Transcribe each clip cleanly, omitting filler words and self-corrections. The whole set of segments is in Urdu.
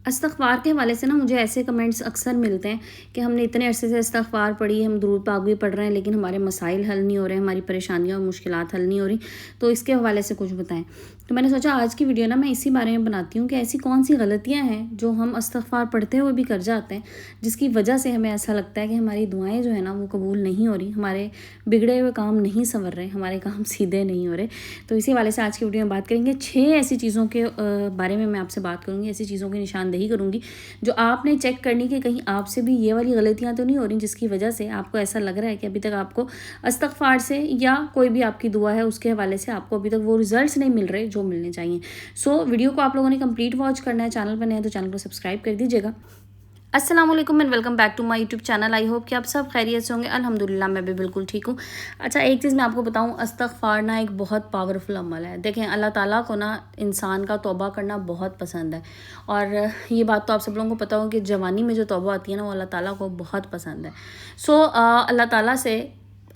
استغفار کے حوالے سے نا مجھے ایسے کمنٹس اکثر ملتے ہیں کہ ہم نے اتنے عرصے سے استغفار پڑھی، ہم درود پاک بھی پڑھ رہے ہیں لیکن ہمارے مسائل حل نہیں ہو رہے، ہماری پریشانیاں اور مشکلات حل نہیں ہو رہی، تو اس کے حوالے سے کچھ بتائیں۔ تو میں نے سوچا آج کی ویڈیو نا میں اسی بارے میں بناتی ہوں کہ ایسی کون سی غلطیاں ہیں جو ہم استغفار پڑھتے ہوئے بھی کر جاتے ہیں، جس کی وجہ سے ہمیں ایسا لگتا ہے کہ ہماری دعائیں جو ہیں نا وہ قبول نہیں ہو رہی، ہمارے بگڑے ہوئے کام نہیں سنور رہے، ہمارے کام سیدھے نہیں ہو رہے۔ تو اسی حوالے سے آج کی ویڈیو میں بات کریں گے 6 ایسی چیزوں کے بارے میں آپ سے بات کروں گی، ایسی چیزوں کی نشاندہی کروں گی جو آپ نے چیک کرنی کہ کہیں آپ سے بھی یہ والی غلطیاں تو نہیں ہو رہی جس کی وجہ سے آپ کو ایسا لگ رہا ہے کہ ابھی تک آپ کو استغفار سے یا کوئی بھی آپ کی دعا ہے اس کے حوالے سے آپ کو ابھی تک وہ رزلٹس نہیں مل رہے جو ملنے چاہیے۔ ویڈیو کو آپ لوگوں نے کمپلیٹ واچ کرنا ہے، چینل پر نئے ہیں تو چینل کو سبسکرائب کر دیجیے گا۔ السلام علیکم and welcome back to my YouTube channel. I hope کہ آپ سب خیریت سے ہوں گے۔ الحمدللہ میں بھی بالکل ٹھیک ہوں۔ اچھا، ایک چیز میں آپ کو بتاؤں، استغفار نا ایک بہت پاورفل عمل ہے۔ دیکھیں، اللہ تعالیٰ کو نا انسان کا توبہ کرنا بہت پسند ہے، اور یہ بات تو آپ سب لوگوں کو پتہ ہو کہ جوانی میں جو توبہ آتی ہے نا وہ اللہ تعالیٰ کو بہت پسند ہے۔ اللہ تعالیٰ سے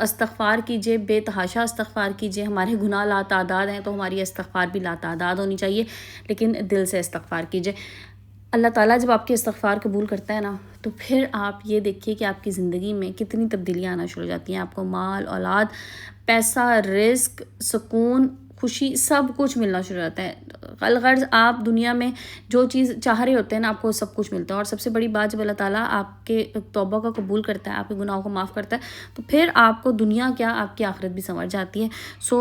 استغفار کیجئے، بے تحاشا استغفار کیجئے۔ ہمارے گناہ لاتعداد ہیں تو ہماری استغفار بھی لاتعداد ہونی چاہیے، لیکن دل سے استغفار کیجئے۔ اللہ تعالیٰ جب آپ کے استغفار قبول کرتا ہے نا تو پھر آپ یہ دیکھیے کہ آپ کی زندگی میں کتنی تبدیلیاں آنا شروع ہو جاتی ہیں۔ آپ کو مال، اولاد، پیسہ، رزق، سکون، خوشی، سب کچھ ملنا شروع ہو جاتا ہے۔ الغرض آپ دنیا میں جو چیز چاہ رہے ہوتے ہیں نا آپ کو سب کچھ ملتا ہے۔ اور سب سے بڑی بات، جب اللہ تعالیٰ آپ کے توبہ کو قبول کرتا ہے، آپ کے گناہوں کو معاف کرتا ہے، تو پھر آپ کو دنیا کیا آپ کی آخرت بھی سنور جاتی ہے۔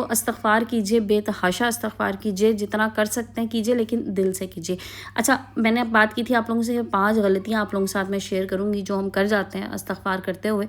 استغفار کیجئے، بے تحاشا استغفار کیجئے، جتنا کر سکتے ہیں کیجئے، لیکن دل سے کیجئے۔ اچھا، میں نے بات کی تھی آپ لوگوں سے 5 غلطیاں آپ لوگوں کے ساتھ میں شیئر کروں گی جو ہم کر جاتے ہیں استغفار کرتے ہوئے۔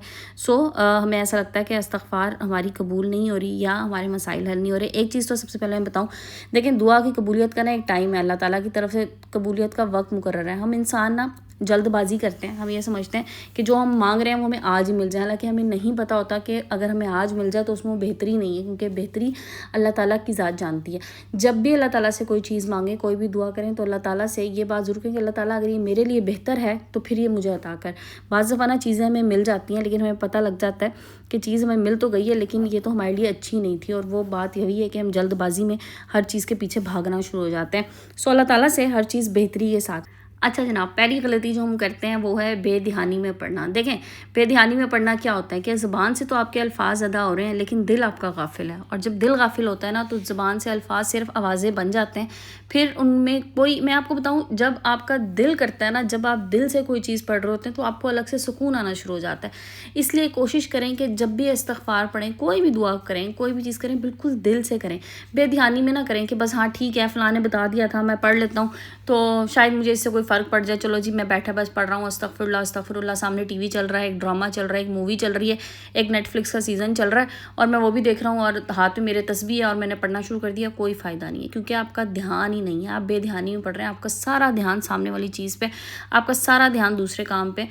ہمیں ایسا لگتا ہے کہ استغفار ہماری قبول نہیں ہو رہی یا ہمارے مسائل حل نہیں ہو رہے۔ ایک چیز تو سب سے پہلے میں بتاؤں، دیکھیں دعا کی قبولیت کا نا ایک ٹائم ہے، اللہ تعالیٰ کی طرف سے قبولیت کا وقت مقرر ہے۔ ہم انسان نا جلد بازی کرتے ہیں، ہم یہ سمجھتے ہیں کہ جو ہم مانگ رہے ہیں وہ ہمیں آج ہی مل جائے، حالانکہ ہمیں نہیں پتہ ہوتا کہ اگر ہمیں آج مل جائے تو اس میں وہ بہتری نہیں ہے، کیونکہ بہتری اللہ تعالیٰ کی ذات جانتی ہے۔ جب بھی اللہ تعالیٰ سے کوئی چیز مانگیں، کوئی بھی دعا کریں، تو اللہ تعالیٰ سے یہ بات ضرور کریں کہ اللہ تعالیٰ اگر یہ میرے لیے بہتر ہے تو پھر یہ مجھے عطا کر۔ بعض دفعہ نا چیزیں ہمیں مل جاتی ہیں لیکن ہمیں پتہ لگ جاتا ہے کہ چیز ہمیں مل تو گئی ہے لیکن یہ تو ہمارے لیے اچھی نہیں تھی، اور وہ بات یہی ہے کہ ہم جلد بازی میں ہر چیز کے پیچھے بھاگنا شروع ہو جاتے ہیں۔ اللہ تعالیٰ سے ہر چیز بہتری کے ساتھ۔ اچھا جناب، پہلی غلطی جو ہم کرتے ہیں وہ ہے بے دھیانی میں پڑھنا۔ دیکھیں، بے دھیانی میں پڑھنا کیا ہوتا ہے کہ زبان سے تو آپ کے الفاظ ادا ہو رہے ہیں لیکن دل آپ کا غافل ہے، اور جب دل غافل ہوتا ہے نا تو زبان سے الفاظ صرف آوازیں بن جاتے ہیں، پھر ان میں کوئی، میں آپ کو بتاؤں، جب آپ کا دل کرتا ہے نا، جب آپ دل سے کوئی چیز پڑھ رہے ہوتے ہیں تو آپ کو الگ سے سکون آنا شروع ہو جاتا ہے۔ اس لیے کوشش کریں کہ جب بھی استغفار پڑھیں، کوئی بھی دعا کریں، کوئی بھی چیز کریں، بالکل دل سے کریں، بے دھیانی میں نہ کریں کہ بس ہاں ٹھیک ہے فلاں نے بتا دیا تھا میں پڑھ لیتا ہوں تو شاید مجھے اس سے کوئی فرق پڑ جائے، چلو جی میں بیٹھا بس پڑھ رہا ہوں، استغفر اللہ، سامنے ٹی وی چل رہا ہے، ایک ڈرامہ چل رہا ہے، ایک مووی چل رہی ہے، ایک نیٹ فلکس کا سیزن چل رہا ہے اور میں وہ بھی دیکھ رہا ہوں اور ہاتھ میں میرے تسبیح ہے اور میں نے پڑھنا شروع کر دیا، کوئی فائدہ نہیں ہے، کیونکہ آپ کا دھیان ہی نہیں ہے، آپ بے دھیانی میں پڑھ رہے ہیں، آپ کا سارا دھیان سامنے والی چیز پہ، آپ کا سارا دھیان دوسرے کام پہ۔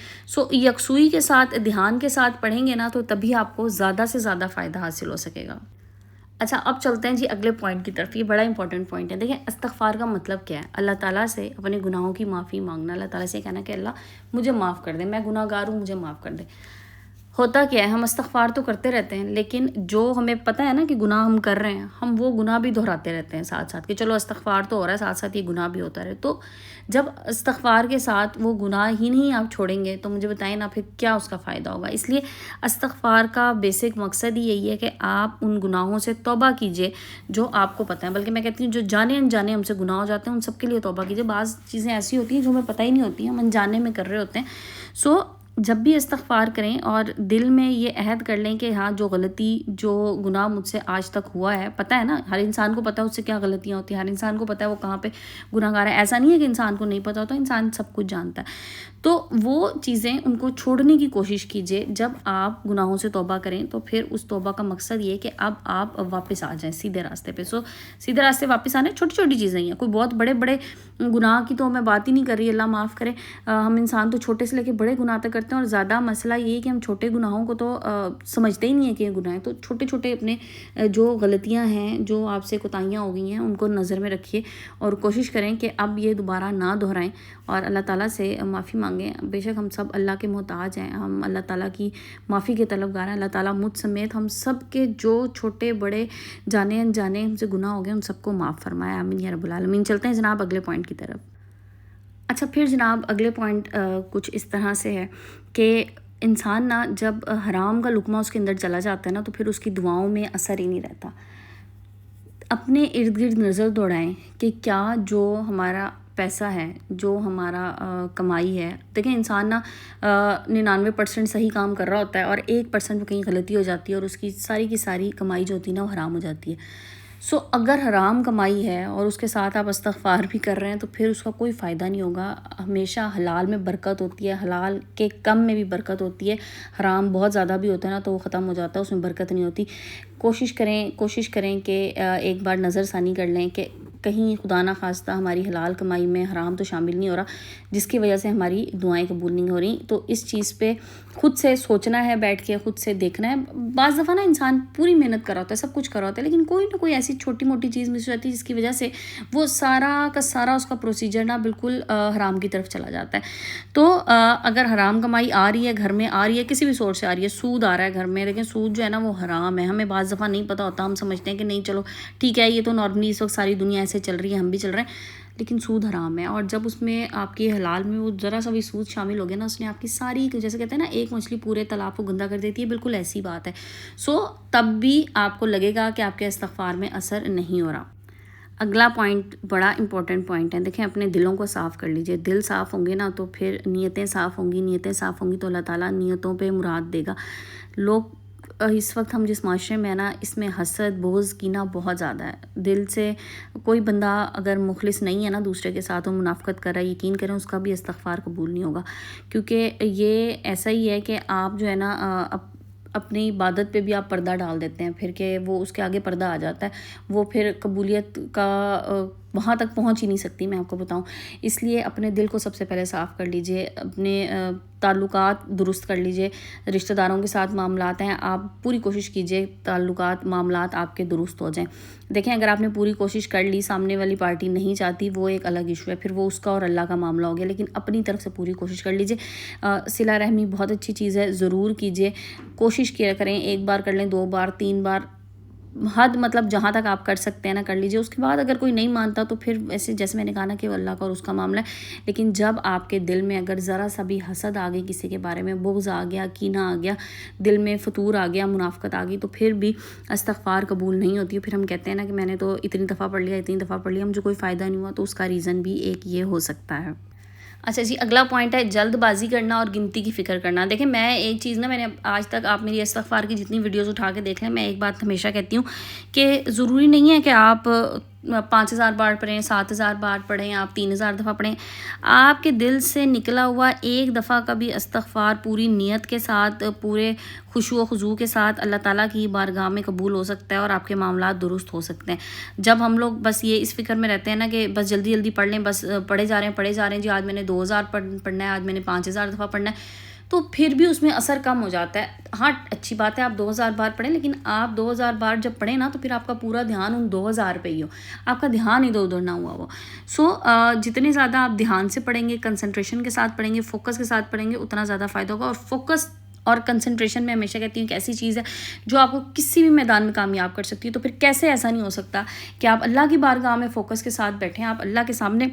یکسوئی کے ساتھ، دھیان کے ساتھ پڑھیں گے نا تو تبھی آپ کو زیادہ سے زیادہ فائدہ حاصل ہو سکے گا۔ اچھا، اب چلتے ہیں جی اگلے پوائنٹ کی طرف۔ یہ بڑا امپورٹنٹ پوائنٹ ہے۔ دیکھیں، استغفار کا مطلب کیا ہے؟ اللہ تعالیٰ سے اپنے گناہوں کی معافی مانگنا، اللہ تعالیٰ سے کہنا کہ اللہ مجھے معاف کر دے، میں گناہ گار ہوں، مجھے معاف کر دے۔ ہوتا کیا ہے، ہم استغفار تو کرتے رہتے ہیں لیکن جو ہمیں پتہ ہے نا کہ گناہ ہم کر رہے ہیں، ہم وہ گناہ بھی دہراتے رہتے ہیں ساتھ ساتھ، کہ چلو استغفار تو ہو رہا ہے، ساتھ ساتھ یہ گناہ بھی ہوتا رہے۔ تو جب استغفار کے ساتھ وہ گناہ ہی نہیں آپ چھوڑیں گے تو مجھے بتائیں نا پھر کیا اس کا فائدہ ہوگا۔ اس لیے استغفار کا بیسک مقصد ہی یہی ہے کہ آپ ان گناہوں سے توبہ کیجئے جو آپ کو پتہ ہے، بلکہ میں کہتی ہوں جو جانے انجانے ہم سے گناہ ہو جاتے ہیں ان سب کے لیے توبہ کیجئے۔ بعض چیزیں ایسی ہوتی ہیں جو ہمیں پتہ ہی نہیں ہوتی ہیں، ہم انجانے میں کر رہے ہوتے ہیں۔ جب بھی استغفار کریں اور دل میں یہ عہد کر لیں کہ ہاں جو غلطی، جو گناہ مجھ سے آج تک ہوا ہے، پتہ ہے نا ہر انسان کو پتہ ہے اس سے کیا غلطیاں ہوتی ہیں، ہر انسان کو پتہ ہے وہ کہاں پہ گناہ گار ہے۔ ایسا نہیں ہے کہ انسان کو نہیں پتہ ہوتا، انسان سب کچھ جانتا ہے۔ تو وہ چیزیں ان کو چھوڑنے کی کوشش کیجئے۔ جب آپ گناہوں سے توبہ کریں تو پھر اس توبہ کا مقصد یہ ہے کہ اب آپ واپس آ جائیں سیدھے راستے پہ۔ سیدھے راستے واپس آنے چھوٹی چھوٹی چیزیں ہیں، کوئی بہت بڑے بڑے گناہ کی تو میں بات ہی نہیں کر رہی، اللہ معاف کرے۔ ہم انسان تو چھوٹے سے لے کے بڑے گناہ تک کرتے ہیں، اور زیادہ مسئلہ یہ ہے کہ ہم چھوٹے گناہوں کو تو سمجھتے ہی نہیں ہے کہ یہ گناہ ہے۔ تو چھوٹے چھوٹے اپنے جو غلطیاں ہیں، جو آپ سے کوتاہیاں ہو گئی ہیں، ان کو نظر میں رکھیے اور کوشش کریں کہ اب یہ دوبارہ نہ دہرائیں اور اللہ تعالیٰ سے معافی مانگیں۔ بے شک ہم سب اللہ کے محتاج ہیں، ہم اللہ تعالیٰ کی معافی کے طلبگار ہیں۔ اللہ تعالیٰ مجھ سمیت ہم سب کے جو چھوٹے بڑے جانے انجانے ہم سے گناہ ہو گئے ان سب کو معاف فرمائے، آمین یا رب العالمین۔ چلتے ہیں جناب اگلے پوائنٹ کی طرف۔ اچھا پھر جناب اگلے پوائنٹ کچھ اس طرح سے ہے کہ انسان نا جب حرام کا لقمہ اس کے اندر چلا جاتا ہے نا تو پھر اس کی دعاؤں میں اثر ہی نہیں رہتا. اپنے ارد گرد نظر دوڑائیں کہ کیا جو ہمارا پیسہ ہے، جو ہمارا کمائی ہے، دیکھیں انسان نا 99% صحیح کام کر رہا ہوتا ہے اور 1% کہیں غلطی ہو جاتی ہے اور اس کی ساری کمائی جو ہوتی ہے نا وہ حرام ہو جاتی ہے. سو اگر حرام کمائی ہے اور اس کے ساتھ آپ استغفار بھی کر رہے ہیں تو پھر اس کا کوئی فائدہ نہیں ہوگا. ہمیشہ حلال میں برکت ہوتی ہے، حلال کے کم میں بھی برکت ہوتی ہے. حرام بہت زیادہ بھی ہوتا ہے نا تو وہ ختم ہو جاتا ہے، اس میں برکت نہیں ہوتی. کوشش کریں کہ ایک بار نظر ثانی کر لیں کہ کہیں خدا نہ خواستہ ہماری حلال کمائی میں حرام تو شامل نہیں ہو رہا جس کی وجہ سے ہماری دعائیں قبول نہیں ہو رہی. تو اس چیز پہ خود سے سوچنا ہے، بیٹھ کے خود سے دیکھنا ہے. بعض دفعہ نا انسان پوری محنت کر رہا ہوتا ہے، سب کچھ کر رہا ہوتا ہے، لیکن کوئی نہ کوئی ایسی چھوٹی موٹی چیز مس جاتی ہے جس کی وجہ سے وہ سارا کا سارا اس کا پروسیجر نا بالکل حرام کی طرف چلا جاتا ہے. تو اگر حرام کمائی آ رہی ہے، گھر میں آ رہی ہے، کسی بھی سورس سے آ رہی ہے، سود آ رہا ہے گھر میں، لیکن سود جو ہے نا وہ حرام ہے. ہمیں بعض دفعہ نہیں پتہ ہوتا، ہم سمجھتے ہیں کہ نہیں چلو ٹھیک ہے یہ تو نارملی اس وقت ساری دنیا ایسے چل رہی ہے، ہم بھی چل رہے ہیں، لیکن سود حرام ہے. اور جب اس میں آپ کی حلال میں وہ ذرا سا بھی سود شامل ہو گیا نا، اس نے آپ کی ساری، جیسے کہتے ہیں نا ایک مچھلی پورے تالاب کو گندا کر دیتی ہے، بالکل ایسی بات ہے. سو تب بھی آپ کو لگے گا کہ آپ کے استغفار میں اثر نہیں ہو رہا. اگلا پوائنٹ بڑا امپورٹنٹ پوائنٹ ہے. دیکھیں اپنے دلوں کو صاف کر لیجئے. دل صاف ہوں گے نا تو پھر نیتیں صاف ہوں گی، نیتیں صاف ہوں گی تو اللہ تعالیٰ نیتوں پہ مراد دے گا. لوگ اس وقت ہم جس معاشرے میں ہیں نا، اس میں حسد، بغض، کینہ بہت زیادہ ہے. دل سے کوئی بندہ اگر مخلص نہیں ہے نا دوسرے کے ساتھ، وہ منافقت کر رہا ہے، یقین کریں اس کا بھی استغفار قبول نہیں ہوگا. کیونکہ یہ ایسا ہی ہے کہ آپ جو ہے نا اپنی عبادت پہ بھی آپ پردہ ڈال دیتے ہیں پھر، کہ وہ اس کے آگے پردہ آ جاتا ہے، وہ پھر قبولیت کا وہاں تک پہنچ ہی نہیں سکتی، میں آپ کو بتاؤں. اس لیے اپنے دل کو سب سے پہلے صاف کر لیجئے، اپنے تعلقات درست کر لیجئے. رشتہ داروں کے ساتھ معاملات ہیں، آپ پوری کوشش کیجئے تعلقات معاملات آپ کے درست ہو جائیں. دیکھیں اگر آپ نے پوری کوشش کر لی، سامنے والی پارٹی نہیں چاہتی، وہ ایک الگ ایشو ہے، پھر وہ اس کا اور اللہ کا معاملہ ہو گیا. لیکن اپنی طرف سے پوری کوشش کر لیجئے. صلہ رحمی بہت اچھی چیز ہے، ضرور کیجئے. کوشش کیا کریں، 1 بار کر لیں، 2 بار، 3 بار، حد مطلب جہاں تک آپ کر سکتے ہیں نا کر لیجئے. اس کے بعد اگر کوئی نہیں مانتا تو پھر ایسے جیسے میں نے کہا نا کہ وہ اللہ کا اور اس کا معاملہ ہے. لیکن جب آپ کے دل میں اگر ذرا سا بھی حسد آ گئی، کسی کے بارے میں بغض آ گیا، کینہ آ گیا، دل میں فتور آ گیا، منافقت آ گئی، تو پھر بھی استغفار قبول نہیں ہوتی. پھر ہم کہتے ہیں نا کہ میں نے تو اتنی دفعہ پڑھ لیا، مجھے کوئی فائدہ نہیں ہوا. تو اس کا ریزن بھی ایک یہ ہو سکتا ہے. اچھا جی، اگلا پوائنٹ ہے جلد بازی کرنا اور گنتی کی فکر کرنا. دیکھیں میں ایک چیز نا، میں نے آج تک آپ میری استغفار کی جتنی ویڈیوز اٹھا کے دیکھ لیں، میں ایک بات ہمیشہ کہتی ہوں کہ ضروری نہیں ہے کہ آپ 5000 بار پڑھیں، 7000 بار پڑھیں، آپ 3000 دفعہ پڑھیں. آپ کے دل سے نکلا ہوا ایک دفعہ کا بھی استغفار پوری نیت کے ساتھ، پورے خشوع و خضوع کے ساتھ اللہ تعالیٰ کی بارگاہ میں قبول ہو سکتا ہے اور آپ کے معاملات درست ہو سکتے ہیں. جب ہم لوگ بس یہ اس فکر میں رہتے ہیں نا کہ بس جلدی جلدی پڑھ لیں، بس پڑھے جا رہے ہیں، جی آج میں نے 2000 پڑھنا ہے، آج میں نے 5000 دفعہ پڑھنا ہے، تو پھر بھی اس میں اثر کم ہو جاتا ہے. ہاں اچھی بات ہے آپ 2000 بار پڑھیں، لیکن آپ 2000 بار جب پڑھیں نا تو پھر آپ کا پورا دھیان ان 2000 پہ ہی ہو، آپ کا دھیان ادھر ادھر نہ ہوا. سو جتنے زیادہ آپ دھیان سے پڑھیں گے، کنسنٹریشن کے ساتھ پڑھیں گے، فوکس کے ساتھ پڑھیں گے، اتنا زیادہ فائدہ ہوگا. اور فوکس اور کنسنٹریشن میں ہمیشہ کہتی ہوں کہ ایسی چیز ہے جو آپ کو کسی بھی میدان میں کامیاب کر سکتی ہے. تو پھر کیسے ایسا نہیں ہو سکتا کہ آپ اللہ کی بارگاہ میں فوکس کے ساتھ بیٹھیں، آپ اللہ کے سامنے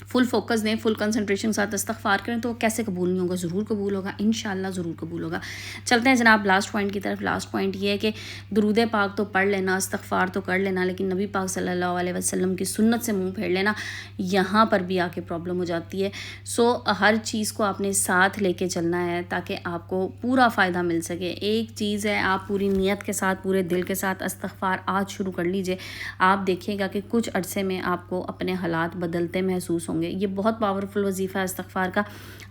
فل فوکس دیں، فل کنسنٹریشن کے ساتھ استغفار کریں، تو کیسے قبول نہیں ہوگا؟ ضرور قبول ہوگا، انشاءاللہ ضرور قبول ہوگا. چلتے ہیں جناب لاسٹ پوائنٹ کی طرف. لاسٹ پوائنٹ یہ ہے کہ درود پاک تو پڑھ لینا، استغفار تو کر لینا، لیکن نبی پاک صلی اللہ علیہ وسلم کی سنت سے منہ پھیر لینا، یہاں پر بھی آ کے پرابلم ہو جاتی ہے. سو ہر چیز کو آپ نے ساتھ لے کے چلنا ہے تاکہ آپ کو پورا فائدہ مل سکے. ایک چیز ہے آپ پوری نیت کے ساتھ، پورے دل کے ساتھ استغفار آج شروع کر لیجئے، آپ دیکھیے گا کہ کچھ عرصے میں آپ کو اپنے حالات بدلتے محسوس ہوں گے. یہ بہت پاورفل وظیفہ ہے استغفار کا.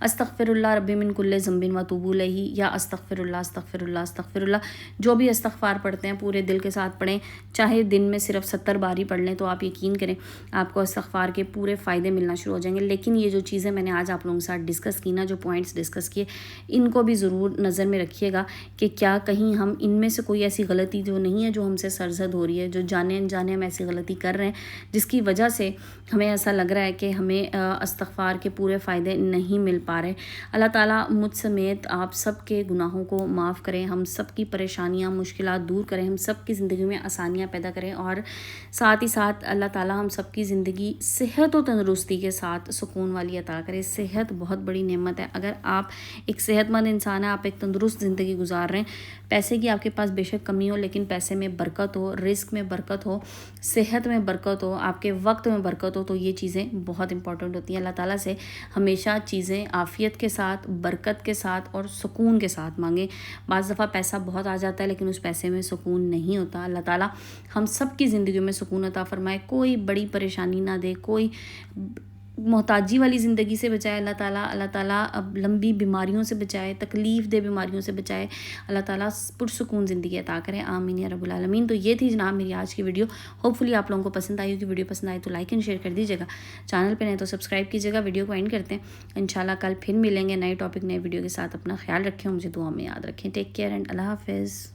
استغفر اللہ ربی من کل ذنب واتوب الیہ، یا استغفر اللہ استغفر اللہ استغفر اللہ. جو بھی استغفار پڑھتے ہیں پورے دل کے ساتھ پڑھیں، چاہے دن میں صرف 70 بار ہی پڑھ لیں، تو آپ یقین کریں آپ کو استغفار کے پورے فائدے ملنا شروع ہو جائیں گے. لیکن یہ جو چیزیں میں نے آج آپ لوگوں کے ساتھ ڈسکس کی نا، جو پوائنٹس ڈسکس کیے، ان کو بھی ضرور نظر میں رکھیے گا کہ کیا کہیں ہم ان میں سے کوئی ایسی غلطی جو نہیں ہے جو ہم سے سرزد ہو رہی ہے، جو جانے انجانے ہم ایسی غلطی کر رہے ہیں جس کی وجہ سے ہمیں ایسا لگ رہا ہے کہ ہمیں ہمیں استغفار کے پورے فائدے نہیں مل پا رہے. اللہ تعالیٰ مجھ سمیت آپ سب کے گناہوں کو معاف کریں, ہم سب کی پریشانیاں مشکلات دور کریں, ہم سب کی زندگی میں آسانیاں پیدا کریں, اور ساتھ ہی ساتھ اللہ تعالیٰ ہم سب کی زندگی صحت و تندرستی کے ساتھ سکون والی عطا کرے. صحت بہت بڑی نعمت ہے. اگر آپ ایک صحت مند انسان ہیں, آپ ایک تندرست زندگی گزار رہے ہیں, پیسے کی آپ کے پاس بے شک کمی ہو لیکن پیسے میں برکت ہو, رزق میں برکت ہو, صحت میں برکت ہو, آپ کے وقت میں برکت ہو, تو یہ چیزیں بہت امپورٹنٹ ہوتی ہیں. اللہ تعالیٰ سے ہمیشہ چیزیں عافیت کے ساتھ, برکت کے ساتھ اور سکون کے ساتھ مانگیں. بعض دفعہ پیسہ بہت آ جاتا ہے لیکن اس پیسے میں سکون نہیں ہوتا. اللہ تعالیٰ ہم سب کی زندگیوں میں سکون عطا فرمائے, کوئی بڑی پریشانی نہ دے, کوئی محتاجی والی زندگی سے بچائے. اللہ تعالیٰ اب لمبی بیماریوں سے بچائے, تکلیف دہ بیماریوں سے بچائے. اللہ تعالیٰ پرسکون زندگی عطا کرے, آمین یا رب العالمین. تو یہ تھی جناب میری آج کی ویڈیو. ہوپ فلی آپ لوگوں کو پسند آئی ہوگی. ویڈیو پسند آئی تو لائک اینڈ شیئر کر دیجیے گا, چینل پہ نہیں تو سبسکرائب کیجیے گا. ویڈیو کو اینڈ کرتے ہیں, انشاءاللہ کل پھر ملیں گے نئے ٹاپک نئے ویڈیو کے ساتھ. اپنا خیال رکھیں, مجھے دعا میں یاد رکھیں. ٹیک کیئر اینڈ اللہ حافظ.